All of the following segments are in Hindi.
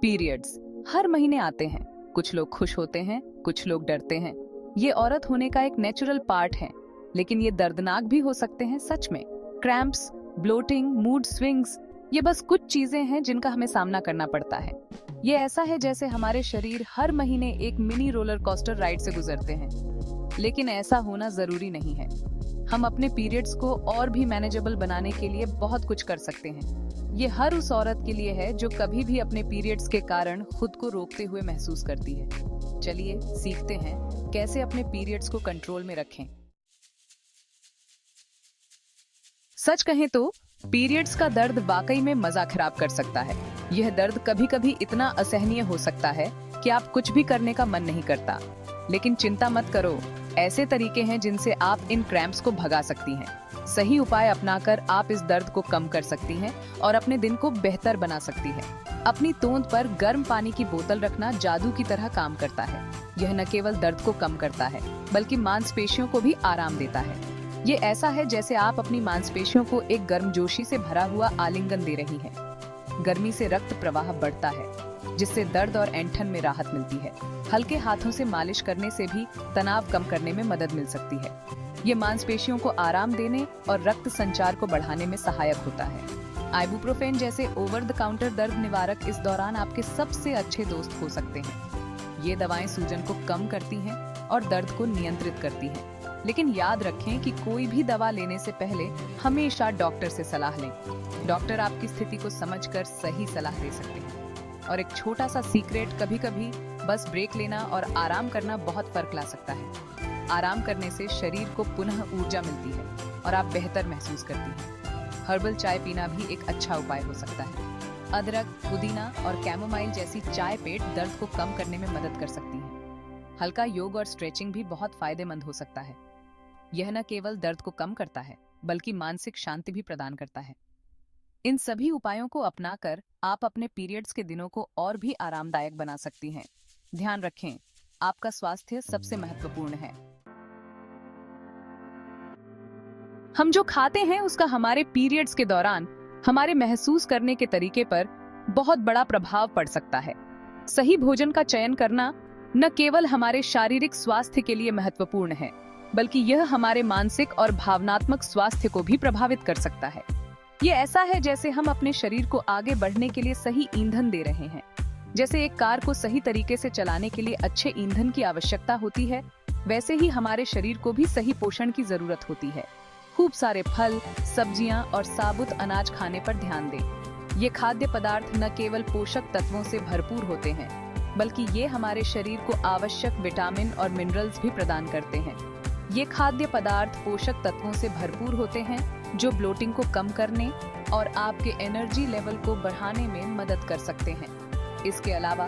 पीरियड्स हर महीने आते हैं। कुछ लोग खुश होते हैं, कुछ लोग डरते हैं। ये औरत होने का एक नेचुरल पार्ट है, लेकिन ये दर्दनाक भी हो सकते हैं सच में। क्रैम्प्स, ब्लोटिंग, मूड स्विंग्स, ये बस कुछ चीजें हैं जिनका हमें सामना करना पड़ता है। ये ऐसा है जैसे हमारे शरीर हर महीने एक मिनी रोलर कोस्टर राइड से गुजरते हैं, लेकिन ऐसा होना जरूरी नहीं है। हम अपने पीरियड्स को और भी मैनेजेबल बनाने के लिए बहुत कुछ कर सकते हैं। ये हर उस औरत के लिए है जो कभी भी अपने पीरियड्स के कारण खुद को रोकते हुए महसूस करती है। चलिए सीखते हैं कैसे अपने पीरियड्स को कंट्रोल में रखें। सच कहें तो पीरियड्स का दर्द वाकई में मजा खराब कर सकता है। यह दर्द कभी कभी इतना असहनीय हो सकता है कि आप कुछ भी करने का मन नहीं करता। लेकिन चिंता मत करो, ऐसे तरीके हैं जिनसे आप इन क्रैम्प्स को भगा सकती हैं। सही उपाय अपनाकर आप इस दर्द को कम कर सकती हैं और अपने दिन को बेहतर बना सकती हैं। अपनी तोंद पर गर्म पानी की बोतल रखना जादू की तरह काम करता है। यह न केवल दर्द को कम करता है, बल्कि मांसपेशियों को भी आराम देता है। ये ऐसा है जैसे आप अपनी मांसपेशियों को एक गर्मजोशी से भरा हुआ आलिंगन दे रही हैं। गर्मी से रक्त प्रवाह बढ़ता है, जिससे दर्द और ऐंठन में राहत मिलती है। हल्के हाथों से मालिश करने से भी तनाव कम करने में मदद मिल सकती है। ये मांसपेशियों को आराम देने और रक्त संचार को बढ़ाने में सहायक होता है। आइबुप्रोफेन जैसे ओवर द काउंटर दर्द निवारक इस दौरान आपके सबसे अच्छे दोस्त हो सकते हैं। ये दवाएं सूजन को कम करती हैं और दर्द को नियंत्रित करती हैं। लेकिन याद रखें कि कोई भी दवा लेने से पहले हमेशा डॉक्टर से सलाह लें। डॉक्टर आपकी स्थिति को समझकर सही सलाह दे सकते हैं। और एक छोटा सा सीक्रेट, कभी-कभी बस ब्रेक लेना और आराम करना बहुत फर्क ला सकता है। आराम करने से शरीर को पुनः ऊर्जा मिलती है और आप बेहतर महसूस करती हैं। हर्बल चाय पीना भी एक अच्छा उपाय हो सकता है। अदरक, पुदीना और कैमोमाइल जैसी चाय पेट दर्द को कम करने में मदद कर सकती है। हल्का योग और स्ट्रेचिंग भी बहुत फायदेमंद हो सकता है। यह न केवल दर्द को कम करता है, बल्कि मानसिक शांति भी प्रदान करता है। इन सभी उपायों को अपनाकर आप अपने पीरियड्स के दिनों को और भी आरामदायक बना सकती हैं। ध्यान रखें, आपका स्वास्थ्य सबसे महत्वपूर्ण है। हम जो खाते हैं उसका हमारे पीरियड्स के दौरान हमारे महसूस करने के तरीके पर बहुत बड़ा प्रभाव पड़ सकता है। सही भोजन का चयन करना न केवल हमारे शारीरिक स्वास्थ्य के लिए महत्वपूर्ण है, बल्कि यह हमारे मानसिक और भावनात्मक स्वास्थ्य को भी प्रभावित कर सकता है। ये ऐसा है जैसे हम अपने शरीर को आगे बढ़ने के लिए सही ईंधन दे रहे हैं। जैसे एक कार को सही तरीके से चलाने के लिए अच्छे ईंधन की आवश्यकता होती है, वैसे ही हमारे शरीर को भी सही पोषण की जरूरत होती है। खूब सारे फल, सब्जियां और साबुत अनाज खाने पर ध्यान दें। ये खाद्य पदार्थ न केवल पोषक तत्वों से भरपूर होते हैं, बल्कि ये हमारे शरीर को आवश्यक विटामिन और मिनरल्स भी प्रदान करते हैं। ये खाद्य पदार्थ पोषक तत्वों से भरपूर होते हैं जो ब्लोटिंग को कम करने और आपके एनर्जी लेवल को बढ़ाने में मदद कर सकते हैं। इसके अलावा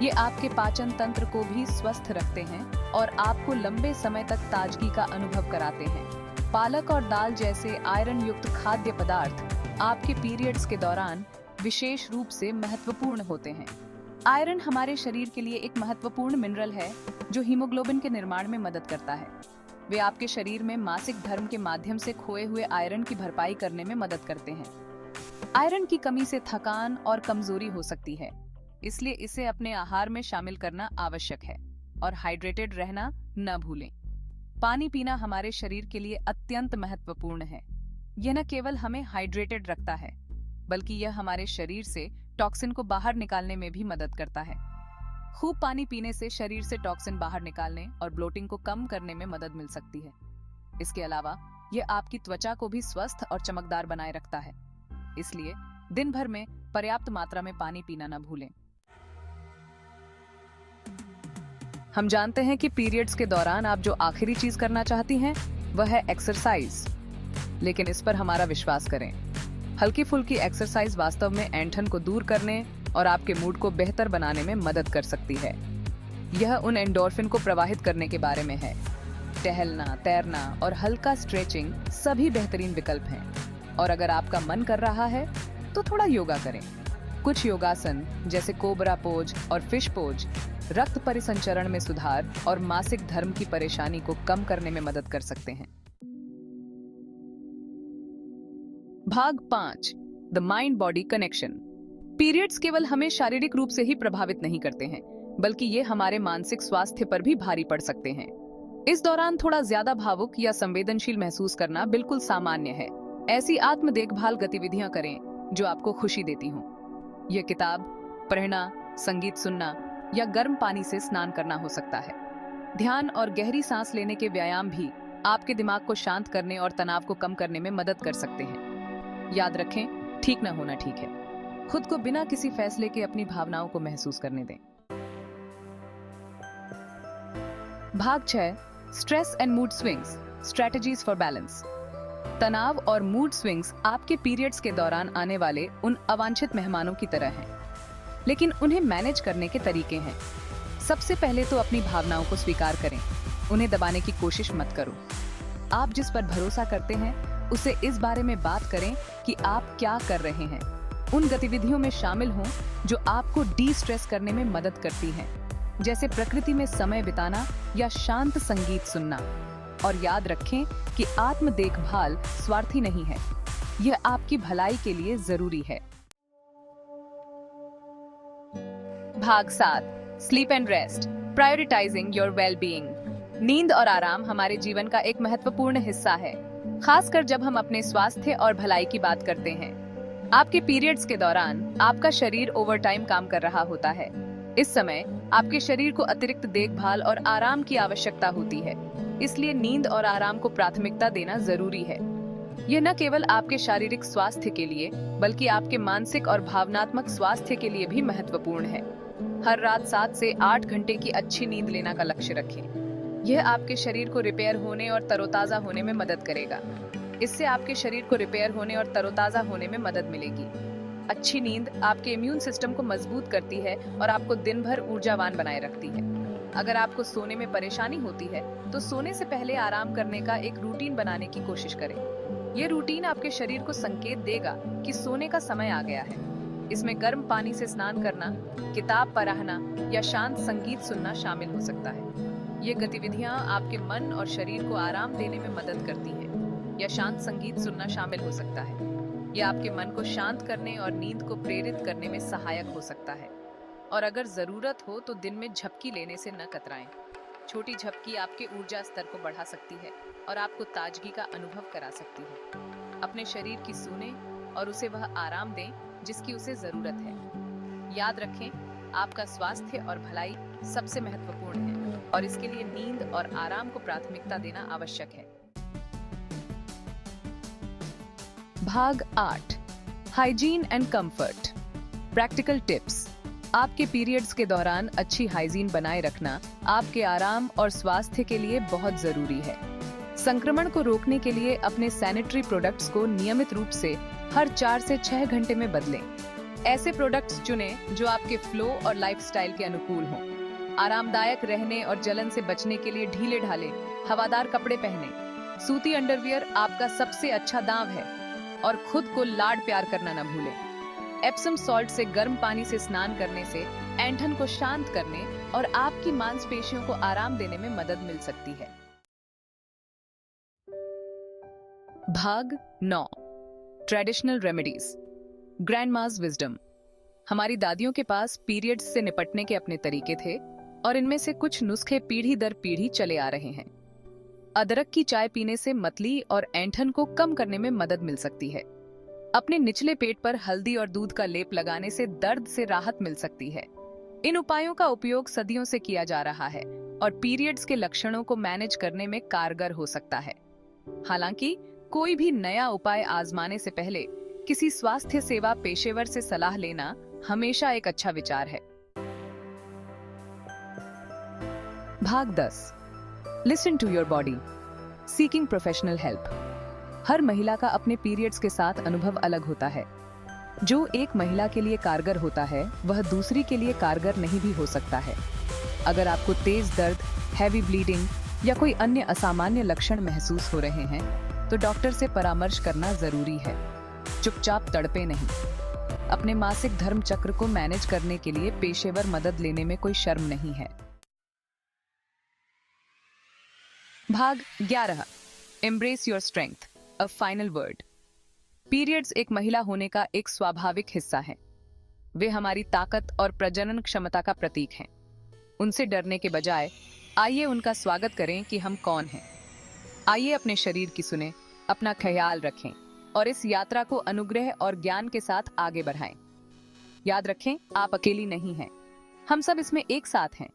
ये आपके पाचन तंत्र को भी स्वस्थ रखते हैं और आपको लंबे समय तक ताजगी का अनुभव कराते हैं। पालक और दाल जैसे आयरन युक्त खाद्य पदार्थ आपके पीरियड्स के दौरान विशेष रूप से महत्वपूर्ण होते हैं। आयरन हमारे शरीर के लिए एक महत्वपूर्ण मिनरल है जो हीमोग्लोबिन के निर्माण में मदद करता है। वे आपके शरीर में मासिक धर्म के माध्यम से खोए हुए आयरन की भरपाई करने में मदद करते हैं। आयरन की कमी से थकान और कमजोरी हो सकती है, इसलिए इसे अपने आहार में शामिल करना आवश्यक है। और हाइड्रेटेड रहना न भूलें। पानी पीना हमारे शरीर के लिए अत्यंत महत्वपूर्ण है। यह न केवल हमें हाइड्रेटेड रखता है, बल्कि यह हमारे शरीर से टॉक्सिन को बाहर निकालने में भी मदद करता है। खूब पानी पीने से शरीर से टॉक्सिन बाहर निकालने और ब्लोटिंग को कम करने में मदद मिल सकती है। इसके अलावा यह आपकी त्वचा को भी स्वस्थ और चमकदार बनाए रखता है। इसलिए दिन भर में पर्याप्त मात्रा में पानी पीना न भूलें। हम जानते हैं कि पीरियड्स के दौरान आप जो आखिरी चीज करना चाहती हैं वह है एक्सरसाइज, लेकिन इस पर हमारा विश्वास करें। हल्की फुल्की एक्सरसाइज वास्तव में ऐंठन को दूर करने और आपके मूड को बेहतर बनाने में मदद कर सकती है। यह उन एंडोर्फिन को प्रवाहित करने के बारे में है। टहलना, तैरना और हल्का स्ट्रेचिंग सभी बेहतरीन विकल्प हैं। और अगर आपका मन कर रहा है तो थोड़ा योगा करें। कुछ योगासन जैसे कोबरा पोज और फिश पोज रक्त परिसंचरण में सुधार और मासिक धर्म की परेशानी को कम करने में मदद कर सकते हैं। भाग 5, the mind body connection. Periods केवल हमें शारीरिक रूप से ही प्रभावित नहीं करते हैं, बल्कि ये हमारे मानसिक स्वास्थ्य पर भी भारी पड़ सकते हैं। इस दौरान थोड़ा ज्यादा भावुक या संवेदनशील महसूस करना बिल्कुल सामान्य है। ऐसी आत्म देखभाल गतिविधियां करें जो आपको खुशी देती हों। यह किताब पढ़ना, संगीत सुनना या गर्म पानी से स्नान करना हो सकता है। ध्यान और गहरी सांस लेने के व्यायाम भी आपके दिमाग को शांत करने और तनाव को कम करने में मदद कर सकते हैं। याद रखें, ठीक न होना ठीक है। खुद को बिना किसी फैसले के अपनी भावनाओं को महसूस करने दें। भाग 6, stress and mood swings, strategies for balance. तनाव और मूड स्विंग्स आपके पीरियड्स के दौरान आने वाले उन अवांछित मेहमानों की तरह हैं, लेकिन उन्हें मैनेज करने के तरीके हैं। सबसे पहले तो अपनी भावनाओं को स्वीकार करें, उन्हें दबाने की कोशिश मत करो। आप जिस पर भरोसा करते हैं उसे इस बारे में बात करें कि आप क्या कर रहे हैं। उन गतिविधियों में शामिल हों जो आपको डी स्ट्रेस करने में मदद करती हैं, जैसे प्रकृति में समय बिताना या शांत संगीत सुनना। और याद रखें कि आत्म देखभाल स्वार्थी नहीं है, यह आपकी भलाई के लिए जरूरी है। भाग 7, sleep and rest, prioritising your well being. नींद और आराम हमारे जीवन का एक महत्वपूर्ण हिस्सा है, खासकर जब हम अपने स्वास्थ्य और भलाई की बात करते हैं। आपके पीरियड्स के दौरान आपका शरीर ओवरटाइम काम कर रहा होता है। इस समय आपके शरीर को अतिरिक्त देखभाल और आराम की आवश्यकता होती है, इसलिए नींद और आराम को प्राथमिकता देना जरूरी है। यह न केवल आपके शारीरिक स्वास्थ्य के लिए, बल्कि आपके मानसिक और भावनात्मक स्वास्थ्य के लिए भी महत्वपूर्ण है। हर रात 7 से 8 घंटे की अच्छी नींद लेना का लक्ष्य रखें। यह आपके शरीर को रिपेयर होने और तरोताजा होने में मदद करेगा। इससे आपके शरीर को रिपेयर होने और तरोताजा होने में मदद मिलेगी। अच्छी नींद आपके इम्यून सिस्टम को मजबूत करती है और आपको दिन भर ऊर्जावान बनाए रखती है। अगर आपको सोने में परेशानी होती है, तो सोने से पहले आराम करने का एक रूटीन बनाने की कोशिश करें। यह रूटीन आपके शरीर को संकेत देगा कि सोने का समय आ गया है। इसमें गर्म पानी से स्नान करना, किताब पढ़ना या शांत संगीत सुनना शामिल हो सकता है। ये गतिविधियां आपके मन और शरीर को आराम देने में मदद करती हैं। या शांत संगीत सुनना शामिल हो सकता है। यह आपके मन को शांत करने और नींद को प्रेरित करने में सहायक हो सकता है। और अगर जरूरत हो तो दिन में झपकी लेने से न कतराएं। छोटी झपकी आपके ऊर्जा स्तर को बढ़ा सकती है और आपको ताजगी का अनुभव करा सकती है। अपने शरीर की सुने और उसे वह आराम दें जिसकी उसे जरूरत है। याद रखें, आपका स्वास्थ्य और भलाई सबसे महत्वपूर्ण है और इसके लिए नींद और आराम को प्राथमिकता देना आवश्यक है। भाग 8, hygiene and comfort, practical tips. आपके पीरियड्स के दौरान अच्छी हाइजीन बनाए रखना आपके आराम और स्वास्थ्य के लिए बहुत जरूरी है। संक्रमण को रोकने के लिए अपने सैनिटरी प्रोडक्ट्स को नियमित रूप से हर 4 से 6 घंटे में बदलें। ऐसे प्रोडक्ट्स चुनें जो आपके फ्लो और लाइफस्टाइल के अनुकूल हों। आरामदायक रहने और जलन से बचने के लिए ढीले ढाले हवादार कपड़े पहनें। सूती अंडरवियर आपका सबसे अच्छा दांव है और खुद को लाड प्यार करना न भूलें। एप्सम सॉल्ट से गर्म पानी से स्नान करने से ऐंठन को शांत करने और आपकी मांसपेशियों को आराम देने में मदद मिल सकती है। भाग 9, ट्रेडिशनल रेमेडीज, ग्रैंडमाज विजडम। हमारी दादियों के पास पीरियड्स से निपटने के अपने तरीके थे और इनमें से कुछ नुस्खे पीढ़ी दर पीढ़ी चले आ रहे हैं। अदरक की चाय पीने से मतली और ऐंठन को कम करने में मदद मिल सकती है। अपने निचले पेट पर हल्दी और दूध का लेप लगाने से दर्द से राहत मिल सकती है। इन उपायों का उपयोग सदियों से किया जा रहा है और पीरियड्स के लक्षणों को मैनेज करने में कारगर हो सकता है। हालांकि कोई भी नया उपाय आजमाने से पहले किसी स्वास्थ्य सेवा पेशेवर से सलाह लेना हमेशा एक अच्छा विचार है। भाग 10, listen to your body, seeking professional help. हर महिला का अपने पीरियड्स के साथ अनुभव अलग होता है। जो एक महिला के लिए कारगर होता है वह दूसरी के लिए कारगर नहीं भी हो सकता है। अगर आपको तेज दर्द, हैवी ब्लीडिंग या कोई अन्य असामान्य लक्षण महसूस हो रहे हैं तो डॉक्टर से परामर्श करना जरूरी है। चुपचाप तड़पे नहीं। अपने मासिक धर्म चक्र को मैनेज करने के लिए पेशेवर मदद लेने में कोई शर्म नहीं है। भाग 11, embrace your strength, a final word. Periods एक महिला होने का एक स्वाभाविक हिस्सा है। वे हमारी ताकत और प्रजनन क्षमता का प्रतीक हैं। उनसे डरने के बजाय आइए उनका स्वागत करें कि हम कौन हैं। आइए अपने शरीर की सुने, अपना ख्याल रखें और इस यात्रा को अनुग्रह और ज्ञान के साथ आगे बढ़ाएं। याद रखें, आप अकेली नहीं हैं। हम सब इसमें एक साथ हैं।